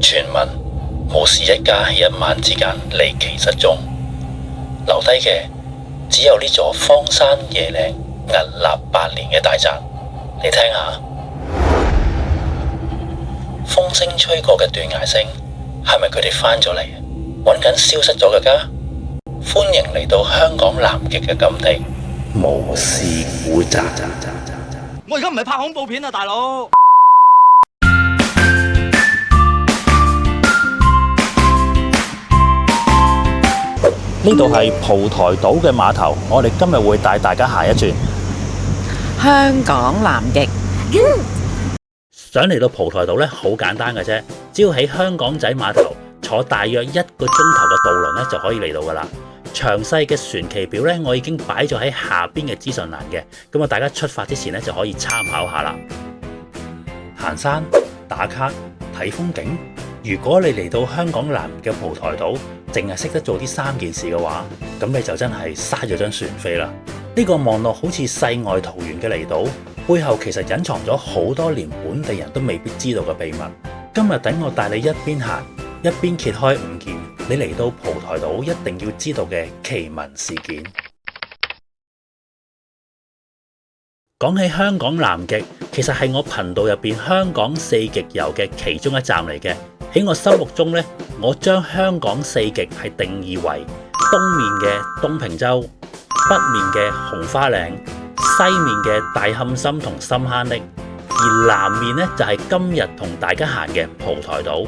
傳聞武士一家喺一晚之間離奇失蹤，留低嘅只有呢座荒山野嶺屹立百年嘅大宅。你聽下，風聲吹過嘅斷崖聲，係咪佢哋返咗嚟揾緊消失咗嘅家？歡迎嚟到香港南極嘅禁地巫士古宅。我而家唔係拍恐怖片啊，大佬！呢度係蒲台島嘅碼頭，我哋今日會帶大家行一轉香港南極。想嚟到蒲台島呢，好簡單嘅啫，只要喺香港仔碼頭坐大約1個鐘頭嘅渡輪呢，就可以嚟到噶啦。詳細嘅船期表呢，我已經擺咗喺下邊嘅資訊欄嘅，咁啊大家出發之前呢，就可以參考下啦。行山、打卡、睇風景，如果你嚟到香港南嘅蒲台島，淨係識得做呢3件事嘅話，咁你就真係嘥咗張船飛啦。呢個望落好似世外桃源嘅離島，背後其實隱藏咗好多連本地人都未必知道嘅秘密。今日等我帶你一邊行一邊揭開5件你嚟到蒲台島一定要知道嘅奇聞事件。講起香港南極，其實係我頻道入邊香港4極遊嘅其中一站嚟嘅。喺我心目中呢，我將香港4極係定義為東面嘅東平洲、北面嘅紅花嶺、西面嘅大磡森同深坑瀝，而南面呢，就係今日同大家行嘅蒲台島。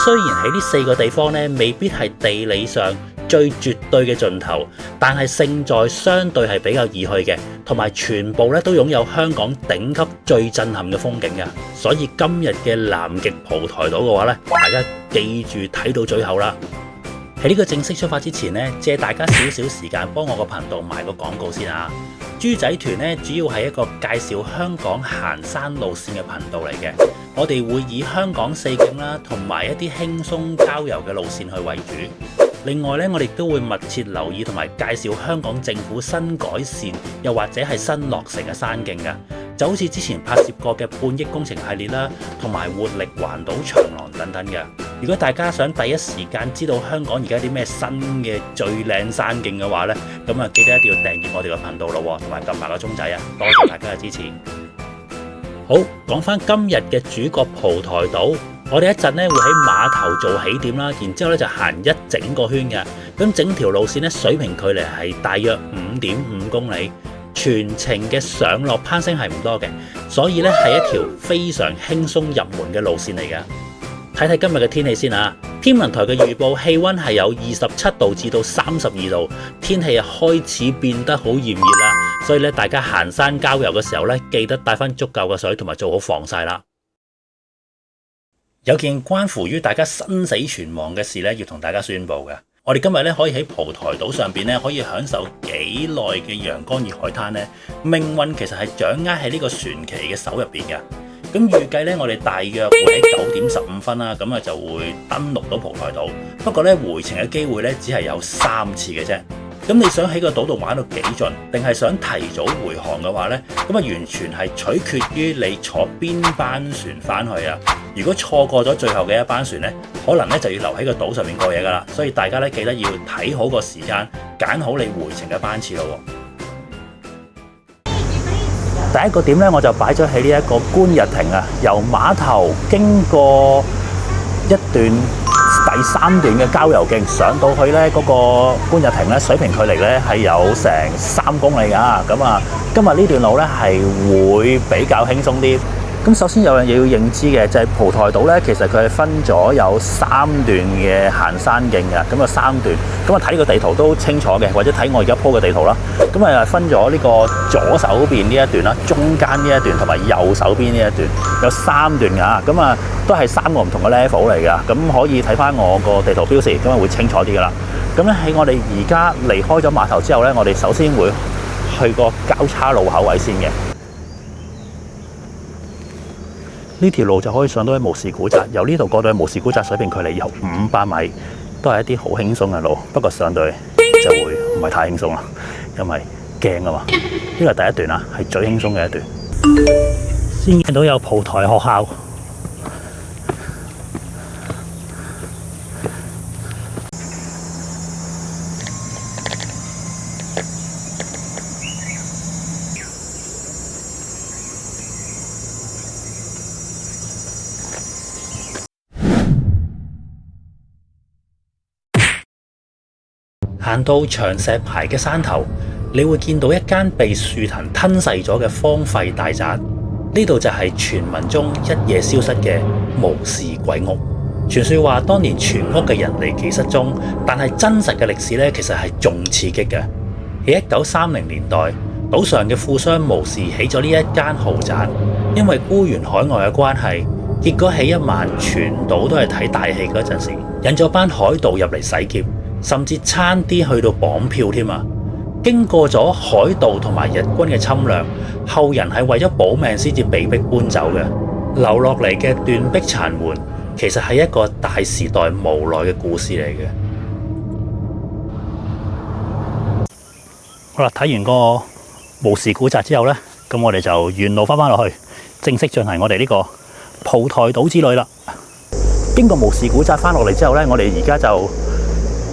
雖然喺呢4個地方呢，未必係地理上最絕對嘅盡頭，但係勝在相對係比較易去嘅，同埋全部咧都擁有香港頂級最震撼嘅風景嘅。所以今日嘅南極蒲台島嘅話咧，大家記住睇到最後啦。喺呢個正式出發之前呢，借大家少少時間幫我個頻道賣個廣告先啊！豬仔團呢，主要係一個介紹香港行山路線嘅頻道嚟嘅，我哋會以香港4景啦，同埋一啲輕鬆郊遊嘅路線去為主。另外咧，我哋都會密切留意同埋介紹香港政府新改善又或者係新落成嘅山徑嘅，就好似之前拍攝過嘅半億工程系列啦，同埋活力環島長廊等等嘅。如果大家想第一時間知道香港而家啲咩新嘅最靚山徑嘅話呢，咁啊記得一定要訂閱我哋個頻道咯，同埋撳埋個鐘仔啊！多謝大家嘅支持。好，講翻今日嘅主角蒲台島，我哋一陣咧會喺碼頭做起點啦，然之後咧就行一整個圈嘅。咁整條路線咧水平距離係大約5.5公里，全程嘅上落攀升係唔多嘅，所以咧係一條非常輕鬆入門嘅路線嚟嘅。睇睇今日嘅天氣先啊！天文台嘅預報氣溫係有27度至到32度，天氣開始變得好炎熱啦。所以咧，大家行山郊遊嘅時候咧，記得帶翻足夠嘅水，同埋做好防曬啦。有件關乎於大家生死存亡嘅事咧，要同大家宣布嘅。我哋今日咧可以喺蒲台島上邊咧，可以享受幾耐嘅陽光與海灘咧，命運其實係掌握喺呢個傳奇嘅手入邊嘅。咁預計咧，我哋大約會喺9點15分啦，咁啊就會登陸到蒲台島。不過咧，回程嘅機會咧，只係有3次嘅啫。咁你想喺個島度玩到幾盡，定係想提早回航嘅話呢？咁啊完全係取決於你坐邊班船翻去啊！如果錯過咗最後嘅一班船呢，可能咧就要留喺個島上面過夜噶啦。所以大家咧記得要睇好個時間，揀好你回程嘅班次咯。第一個點咧，我就擺咗喺呢一個觀日亭啊，由碼頭經過一段第3段嘅郊遊徑上到去咧嗰個觀日亭咧，水平距離咧係有成3公里噶。咁啊，今日呢段路咧係會比較輕鬆啲。咁首先有樣嘢要認知嘅就係蒲台島咧，其實佢係分咗有3段嘅行山徑嘅。咁啊3段，咁啊睇呢個地圖都清楚嘅，或者睇我而家鋪嘅地圖啦。咁啊分咗呢個左手邊呢一段啦，中間呢一段同埋右手邊呢一段，有3段噶。咁啊都係3個唔同嘅 level 嚟噶。咁可以睇翻我個地圖標示，咁啊會清楚啲噶啦。咁咧喺我哋而家離開咗碼頭之後咧，我哋首先會去個交叉路口位先嘅。呢條路就可以上到去巫士古宅，由呢度過到去巫士古宅水平距離有500米，都係一啲好輕鬆嘅路。不過上到去就會唔係太輕鬆啦，因為驚啊嘛。呢個係第一段啦，係最輕鬆嘅一段。先見到有蒲台學校，行到長石牌嘅山頭，你會見到一間被樹藤吞噬咗嘅荒廢大宅。呢度就係傳聞中一夜消失嘅巫士鬼屋。傳說話當年全屋嘅人離奇失蹤，但係真實嘅歷史呢，其實係仲刺激嘅。喺1930年代，島上嘅富商巫士起咗呢一間豪宅，因為孤懸海外嘅關係，結果喺一晚全島都係睇大戲嗰陣時，引咗班海盜入嚟洗劫，甚至差啲去到綁票添啊！經過咗海盜同埋日軍嘅侵略，後人係為咗保命先至被迫搬走嘅。留落嚟嘅斷壁殘垣，其實係一個大時代無奈嘅故事嚟嘅。好啦，睇完個巫士古宅之後呢，咁我哋就沿路翻落去，正式進行我哋呢個蒲台島之旅啦。經過巫士古宅翻落嚟之後呢，我哋而家就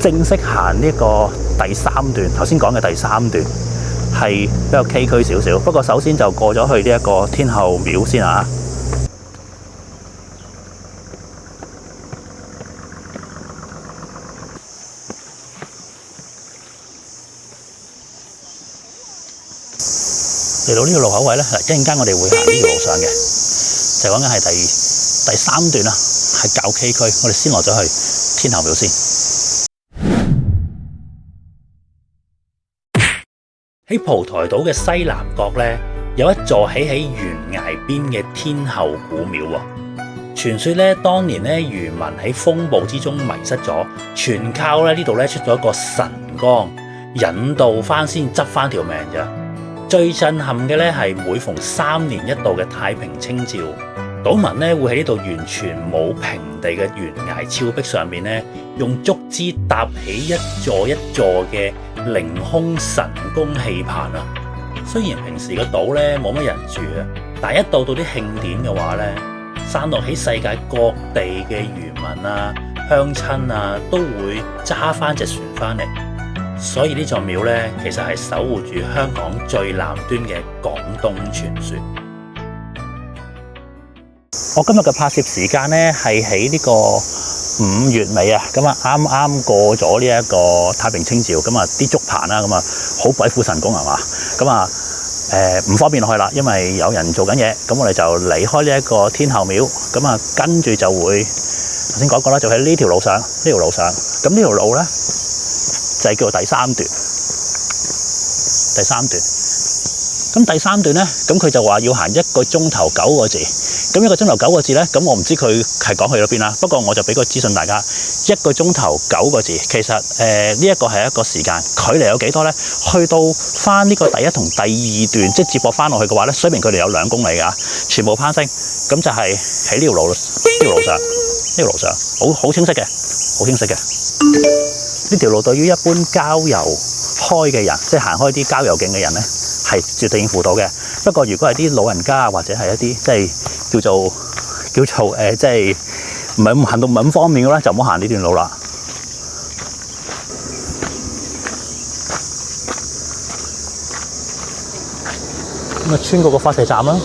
正式行呢個第三段。頭先講嘅第三段係比較崎嶇少少，不過首先就過咗去呢一個天后廟先啊。嚟到呢個路口位咧，一陣間我哋會行呢條路上嘅，就講緊係第三段啦，係較崎嶇。我哋先落咗去天后廟先。喺蒲台島嘅西南角咧，有一座起喺懸崖邊嘅天后古廟喎。傳說咧，當年咧漁民喺風暴之中迷失咗，全靠咧呢度咧出咗一個神光引導翻先執翻條命咋。最震撼嘅咧係每逢3年一度嘅太平清醮，島民咧會喺呢度完全冇平地嘅懸崖峭壁上面咧，用竹枝搭起一座一座嘅凌空神功戲棚啊！雖然平時個島咧冇乜人住啊，但係一到啲慶典嘅話咧，散落喺世界各地嘅漁民啊、鄉親啊，都會揸翻隻船翻嚟。所以呢座廟咧，其實係守護住香港最南端嘅廣東傳說。我今日嘅拍攝時間咧係喺呢個5月尾啊，咁啊啱啱過咗呢一個太平清醮，咁啊啲竹棚啦，咁啊好鬼斧神工係嘛，咁啊唔方便落去啦，因為有人做緊嘢，咁我哋就離開呢一個天后廟，咁啊跟住就會頭先講過啦，就喺呢條路上，咁呢條路咧就係叫做第三段。咁第三段咧，咁佢就話要行1個鐘頭9個字。咁1個鐘頭9個字咧，咁我唔知佢係講去咗邊啦。不過我就俾個資訊大家，1個鐘頭9個字，其實呢一個係一個時間，距離有幾多咧？去到翻呢個第一同第二段，即係接駁翻落去嘅話咧，水平距離有2公里㗎，全部攀升。咁就係喺呢條路上，好清晰嘅，好清晰嘅。呢條路對於一般郊遊開嘅人，即係行開啲郊遊徑嘅人咧，係絕對應付到嘅。不過如果係啲老人家或者係一啲即係叫做即係唔係行到唔係咁方便嘅咧，就唔好行呢段路啦。咁啊，穿過個發射站啦。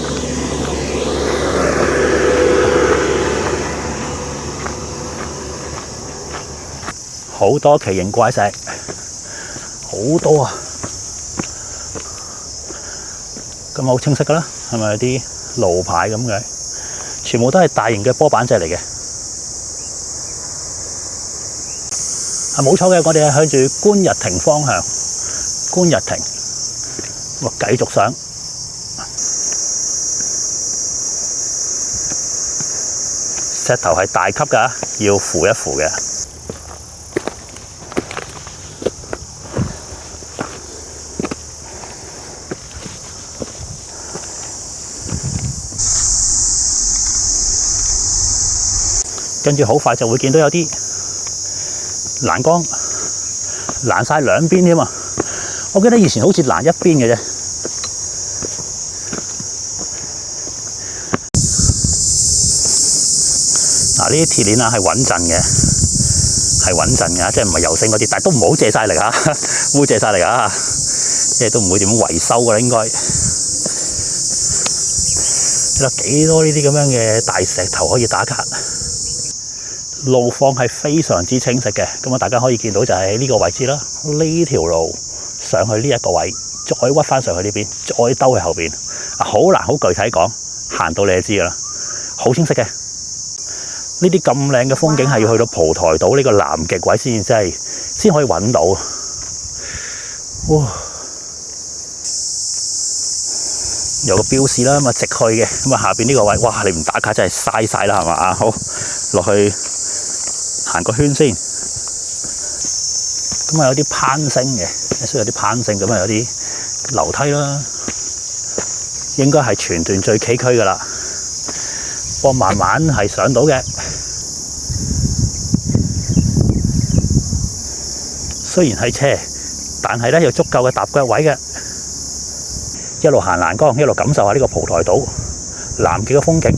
好多奇形怪石，好多啊！咁好清晰噶啦，係咪有啲路牌咁嘅？全部都係大型嘅波板石嚟嘅。係冇錯嘅，我哋係向住觀日亭方向。觀日亭，我繼續上。石頭係大級㗎，要扶一扶嘅。跟住好快就會見到有啲欄杆攔晒兩邊添啊！我記得以前好似攔一邊嘅啫。嗱，呢啲鐵鏈啊係穩陣嘅，即係唔係油性嗰啲，但係都唔好借晒嚟嚇，唔好借晒嚟嚇，即係都唔會點樣維修㗎啦，應該。睇下幾多呢啲咁樣嘅大石頭可以打卡。路況係非常之清晰嘅。咁啊，大家可以見到就係喺呢個位置啦，呢條路上去呢一個位，再屈翻上去呢邊，再兜去後邊。好難好具體講，行到你就知噶啦，好清晰嘅。呢啲咁靚嘅風景係要去到蒲台島呢個南極位先可以揾到。哇！有個標示啦，咁啊直去嘅，咁啊下邊呢個位，哇！你唔打卡真係嘥晒啦，係嘛啊？好，落去行個圈先。咁啊有啲攀升嘅，需要有啲攀升，咁啊有啲樓梯啦，應該係全段最崎嶇噶啦。不過慢慢係上到嘅。雖然係斜，但係咧有足夠嘅踏腳位嘅。一路行欄杆，一路感受下呢個蒲台島南極嘅風景。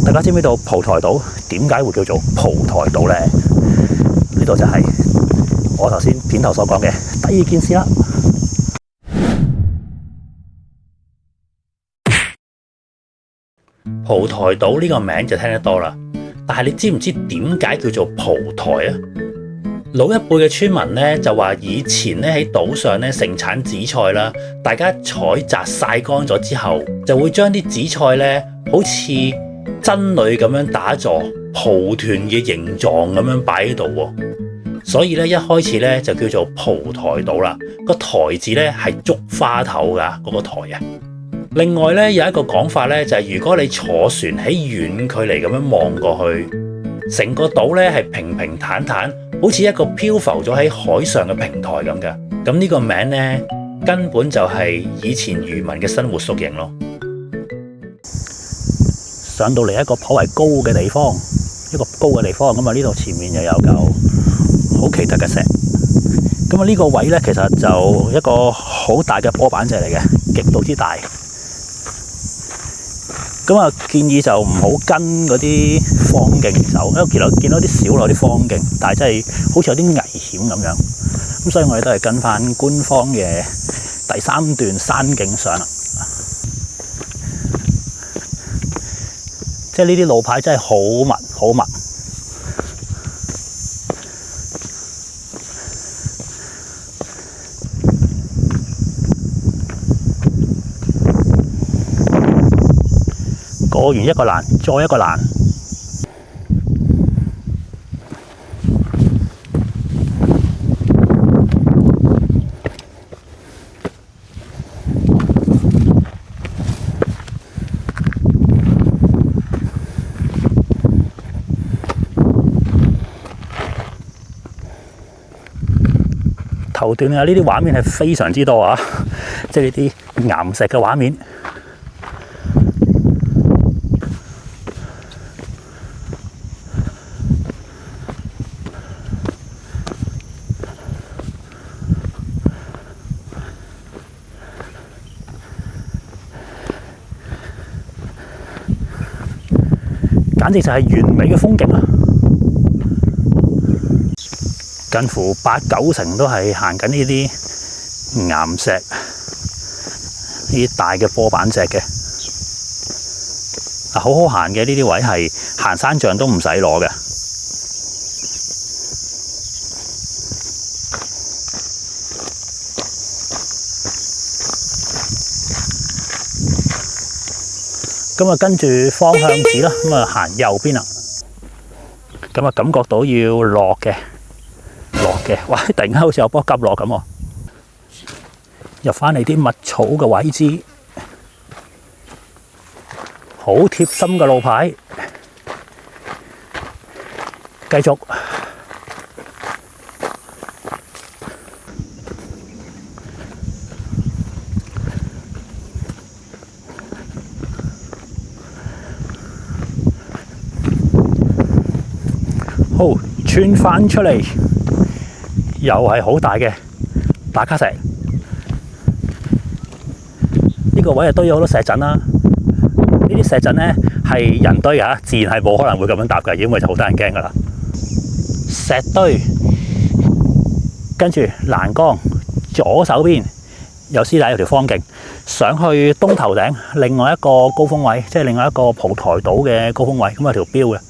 大家知唔知道蒲台島點解會叫做蒲台島呢？呢度就係我頭先片頭所講嘅第二件事啦。蒲台島呢個名就聽得多啦，但係你知唔知點解叫做蒲台啊？老一輩嘅村民咧就話以前咧喺島上咧盛產紫菜啦，大家採摘曬乾咗之後，就會將啲紫菜咧好似僧侶咁樣打坐蒲團嘅形狀咁樣擺喺度喎，所以咧一開始咧就叫做蒲台島啦。個台字咧係竹花頭噶嗰個台啊。另外咧有一個講法咧就係如果你坐船喺遠距離咁樣望過去，成個島咧係平平坦坦，好似一個漂浮咗喺海上嘅平台咁嘅。咁呢個名咧根本就係以前漁民嘅生活縮影咯。上到嚟一個頗為高嘅地方，咁啊呢度前面又有嚿好奇特嘅石。咁啊呢個位咧其實就一個好大嘅波板石嚟嘅，極度之大。咁啊，建議就唔好跟嗰啲荒徑走，因為見到啲小路啲荒徑，但係真係好似有啲危險咁樣。咁所以我哋都係跟翻官方嘅第3段山徑上啦。即係呢啲路牌真係好密，好密。過完一個欄，再一個欄。頭段啊，呢啲畫面係非常之多啊，即係呢啲岩石嘅畫面。簡直就係完美嘅風景啊！近乎8-9成都係行緊呢啲岩石，呢啲大嘅波板石嘅。好好行嘅呢啲位係行山杖都唔使攞嘅。咁啊，跟住方向指啦，咁啊行右邊啦。咁啊，感覺到要落嘅，哇！突然間好似有波急落咁喎。入翻嚟啲密草嘅位置，好貼心嘅路牌，繼續。好，穿翻出嚟，又係好大嘅打卡石。呢個位又堆咗好多石陣啦。呢啲石陣咧係人堆㗎，自然係冇可能會咁樣搭嘅，因為就好得人驚㗎啦。石堆，跟住欄杆，左手邊有師弟有條方徑上去東頭頂，另外一個高峰位，即係另外一個蒲台島嘅高峰位，咁有條標嘅。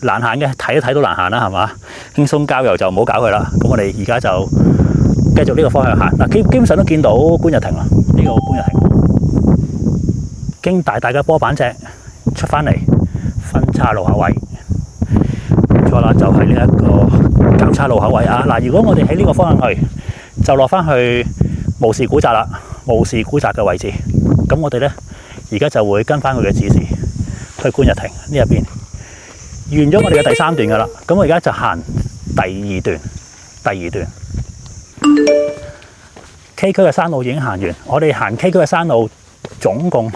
難行嘅，睇都睇到難行啦，係嘛？輕鬆郊遊就唔好搞佢啦。咁我哋而家就繼續呢個方向行。嗱，基本上都見到官日亭啦，呢個官日亭經大嘅波板脊出返嚟分岔路口位，冇錯啦，就係呢一個交叉路口位啊！嗱，如果我哋喺呢個方向去，就落返去無事古宅啦，無事古宅嘅位置。咁我哋咧而家就會跟返佢嘅指示去官日亭呢入邊，完咗我哋嘅第3段噶啦。咁我而家就行第二段。K 區嘅山路已經行完，我哋行 K 區嘅山路總共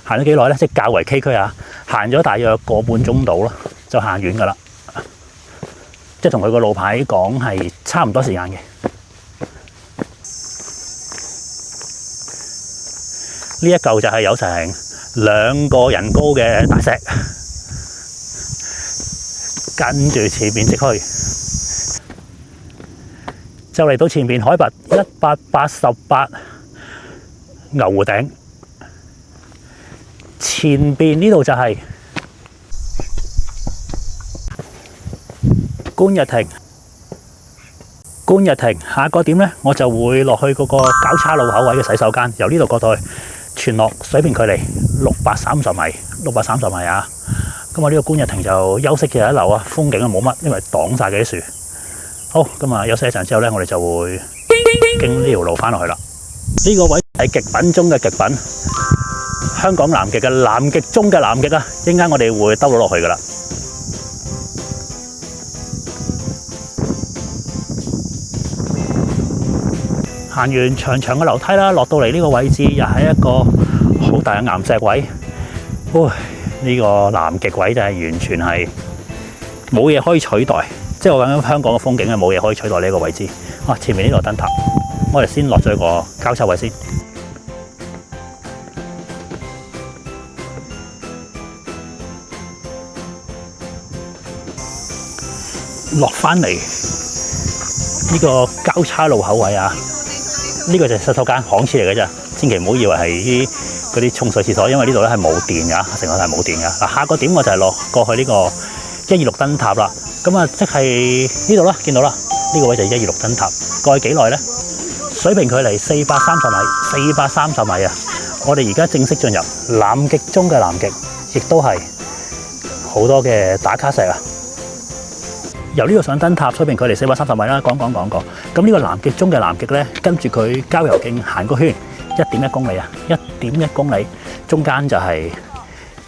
行咗幾耐咧？即係較為 K 區啊，行咗大約個半鐘度咯，就行完噶啦。即係同佢個路牌講係差唔多時間嘅。呢一嚿就係有成2個人高嘅大石，跟住前面直去，就嚟到前面海拔188牛湖頂，前邊呢度就係官日亭。官日亭下個點呢，我就會落去嗰個交叉路口位嘅洗手間，由呢度過到去。全落水平距離630米啊！咁我呢個官日亭就休息嘅一樓啊，風景啊冇乜，因為擋晒嗰啲樹。好，咁啊休息一陣之後咧，我哋就會經呢條路翻落去啦。呢個位係極品中嘅極品，香港南極嘅南極中嘅南極啊！一陣間我哋會兜到落去噶啦。行完長長嘅樓梯啦，落到嚟呢個位置又係一個好大嘅岩石位。呢個南極位就係完全係冇嘢可以取代，即係我講緊香港嘅風景係冇嘢可以取代呢個位置。前面呢度燈塔，我哋先落咗個交叉位先，落返嚟呢個交叉路口位啊！呢個就係洗手間巷廁嚟嘅啫，千祈唔好以為係嗰啲沖水廁所，因為呢度咧係冇電㗎，成個係冇電㗎。嗱，下個點我就係落過去呢個126燈塔啦。咁啊，即係呢度啦，見到啦，呢個位就係126燈塔。過去幾耐咧？水平距離430米啊！我哋而家正式進入南極中嘅南極，亦都係好多嘅打卡石啊！由呢個上燈塔，水平距離430米啦，講過。咁呢個南極中嘅南極咧，跟住佢郊遊徑行個圈，1.1公里啊，1.1公里，中間就係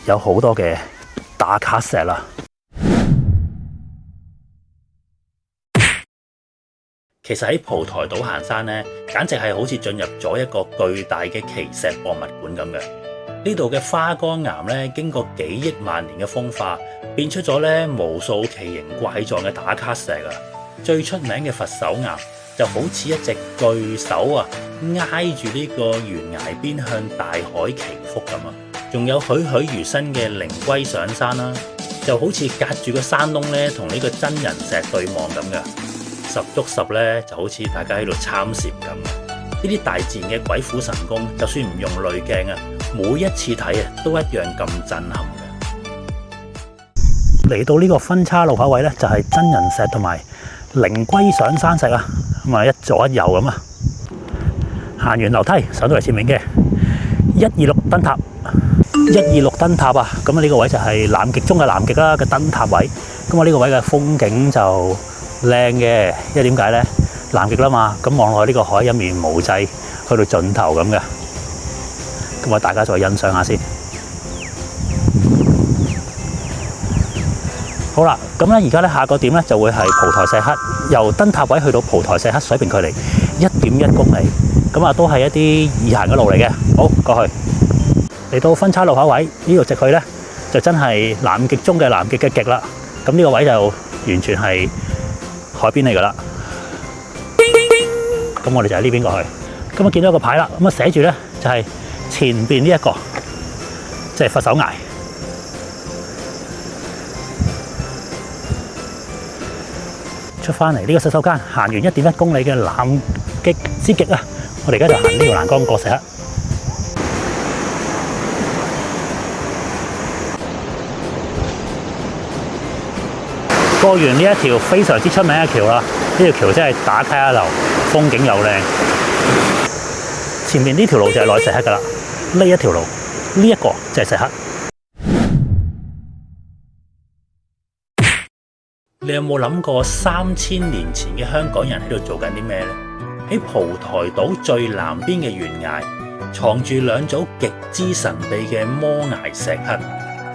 有好多嘅打卡石啦。其實喺蒲台島行山咧，簡直係好似進入咗一個巨大嘅奇石博物館咁嘅。呢度嘅花崗岩咧，經過幾億萬年嘅風化，變出咗咧無數奇形怪狀嘅打卡石啊！最出名嘅佛手岩就好似一隻巨手啊，挨住呢個懸崖邊向大海祈福咁啊！仲有栩栩如生嘅靈龜上山啦，就好似隔住個山窿咧，同呢個真人石對望咁嘅。10足10咧，就好似大家喺度參禪咁。呢啲大自然嘅鬼斧神工，就算唔用濾鏡啊，每一次睇啊，都一樣咁震撼嘅。嚟到呢個分叉路口位咧，就係真人石同埋靈龜上山石啊，咁啊一左一右咁啊。行完樓梯上到嚟前面嘅126燈塔，126燈塔啊，咁啊呢個位就係南極中嘅南極啦嘅燈塔位。咁啊呢個位嘅風景就靚嘅，因為點解咧？南極啦嘛，咁望落去呢個海一面無際，去到盡頭咁嘅。咁啊，大家再欣賞下先。好啦，咁咧而家咧下個點咧就會係蒲台石刻，由燈塔位去到蒲台石刻水平距離1.1公里，咁啊都係一啲易行嘅路嚟嘅。好，過去嚟到分叉路口位呢度直去咧，就真係南極中嘅南極嘅極啦。咁呢個位就完全係海邊嚟噶啦。咁我哋就喺呢邊過去。咁啊見到一個牌啦，咁啊寫住咧就係前邊呢一個，即係佛手崖。出翻嚟呢個洗手間，行完1.1公里嘅南極之極啊！我哋而家就行呢條欄杆過石刻。過完呢一條非常之出名嘅橋啦，呢條橋真係打卡一流，風景又靚。前面呢條路就係落去石刻噶啦，呢一條路，呢一個就係石刻。你有冇諗過3000年前嘅香港人喺度做緊啲咩呢？喺蒲台島最南邊嘅懸崖，藏住2組極之神秘嘅摩崖石刻，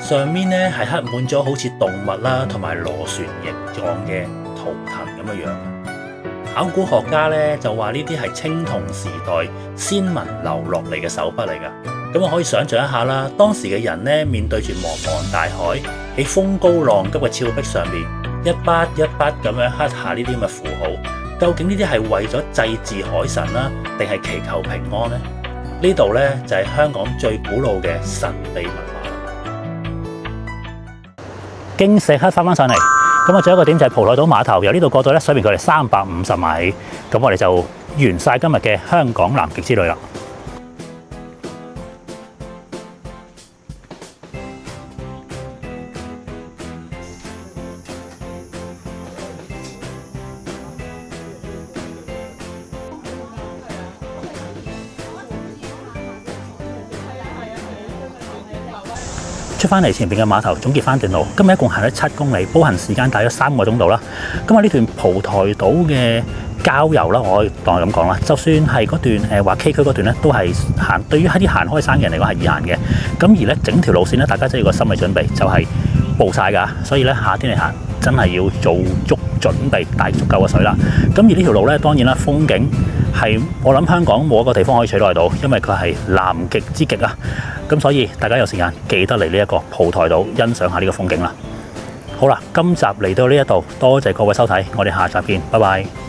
上面呢係刻滿咗好似動物啦同埋螺旋形狀嘅圖騰咁嘅樣。考古學家呢就話呢啲係青銅時代先民留落嚟嘅手筆嚟㗎。咁我可以想象一下啦，當時嘅人呢面對住茫茫大海，喺風高浪急嘅峭壁上面，一筆一筆咁樣刻下呢啲咁嘅符號。究竟呢啲係為咗祭祀海神啦，定係祈求平安呢？呢度呢就係香港最古老嘅神秘文化。經石刻翻上嚟，咁我仲有一個點就係蒲台島碼頭，由呢度過到咧水面距離350米，咁我哋就完晒今日嘅香港南極之旅啦。出翻嚟前邊嘅碼頭，總結翻段路。今日一共行咗7公里，步行時間大約3個鐘度啦。咁啊呢段蒲台島嘅郊遊啦，我可以當係咁講啦。就算係嗰段話 K 區嗰段咧，都係行，對於一啲行開山嘅人嚟講係易行嘅。咁而咧整條路線咧，大家真係要個心理準備，就係暴曬㗎。所以咧夏天嚟行真係要做足準備，帶足夠嘅水啦。咁而呢條路咧，當然啦，風景係我諗香港冇一個地方可以取代到，因為佢係南極之極啊。咁所以大家有時間記得嚟呢一個蒲台島欣賞下呢個風景啦。好啦，今集嚟到呢一度，多謝各位收睇，我哋下集見，拜拜。